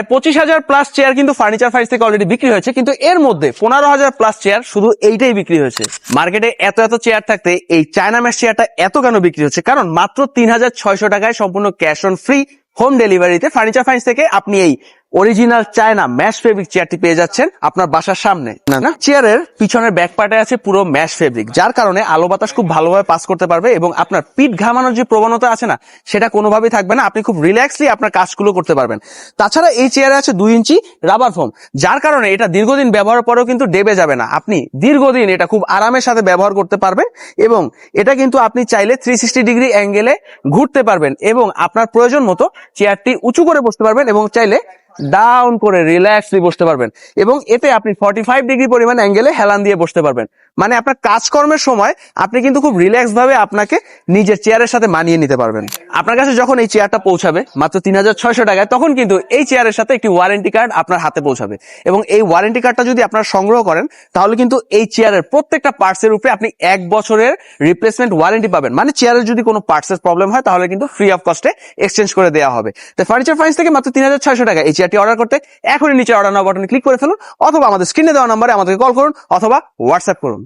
প্রায় 25,000 plus chair কিন্তু furniture ফাইস থেকে অলরেডি বিক্রি হয়েছে, কিন্তু এর মধ্যে 15,000 প্লাস চেয়ার শুধু এইটাই বিক্রি হয়েছে। মার্কেটে এত চেয়ার থাকতে এই চায়না ম্যাশ চেয়ারটা এত কেন বিক্রি হচ্ছে? কারণ মাত্র 3,600 টাকায় সম্পূর্ণ ক্যাশ অন ফ্রি হোম ডেলিভারিতে ফার্নিচার ফাইন্স থেকে আপনি এই অরিজিনাল চায়না ম্যাশ ফেব্রিক চেয়ারটি পেয়ে যাচ্ছেন আপনার বাসার সামনে। না, চেয়ারের পিছনের ব্যাক পার্টে আছে পুরো ম্যাশ ফেব্রিক, যার কারণে আলো বাতাস খুব ভালোভাবে পাস করতে পারবে এবং আপনার পিঠ ঘামানোর যে প্রবণতা আছে না, সেটা কোনোভাবেই থাকবে না। আপনি খুব রিল্যাক্সলি আপনার কাজগুলো করতে পারবেন। তাছাড়া এই চেয়ারে আছে 2 ইঞ্চি রাবার ফোম, যার কারণে এটা দীর্ঘদিন ব্যবহারের পরেও কিন্তু ডেবে যাবে না। আপনি দীর্ঘদিন এটা খুব আরামের সাথে ব্যবহার করতে পারবেন এবং এটা কিন্তু আপনি চাইলে 360 ডিগ্রি অ্যাঙ্গেলে ঘুরতে পারবেন এবং আপনার প্রয়োজন মতো চেয়ারটি উঁচু করে বসতে পারবেন এবং চাইলে ডাউন করে রিল্যাক্সলি বসতে পারবেন এবং এতে আপনি 45 ডিগ্রি পরিমাণ অ্যাঙ্গেলে হেলান দিয়ে বসতে পারবেন। মানে আপনার কাজকর্মের সময় আপনি কিন্তু খুব রিল্যাক্স ভাবে আপনাকে নিজের চেয়ারের সাথে মানিয়ে নিতে পারবেন। আপনার কাছে যখন এই চেয়ারটা পৌঁছাবে মাত্র 3,600 টাকায়, তখন কিন্তু এই চেয়ারের সাথে একটি ওয়ারেন্টি কার্ড আপনার হাতে পৌঁছাবে এবং এই ওয়ারেন্টি কার্ডটা যদি আপনারা সংগ্রহ করেন, তাহলে কিন্তু এই চেয়ারের প্রত্যেকটা পার্টসের উপরে আপনি 1 বছরের রিপ্লেসমেন্ট ওয়ারেন্টি পাবেন। মানে চেয়ারের যদি কোনো পার্টসের প্রবলেম হয়, তাহলে কিন্তু ফ্রি অফ কস্টে এক্সচেঞ্জ করে দেওয়া হবে। তো ফার্নিচার ফাইন্স থেকে মাত্র 3,600 টাকা এই চেয়ারটি অর্ডার করতে এখনই নিচে অর্ডার নাও বাটনে ক্লিক করে ফেলুন, অথবা আমাদের স্ক্রিনে দেওয়া নম্বরে আমাদেরকে কল করুন অথবা হোয়াটসঅ্যাপ করুন।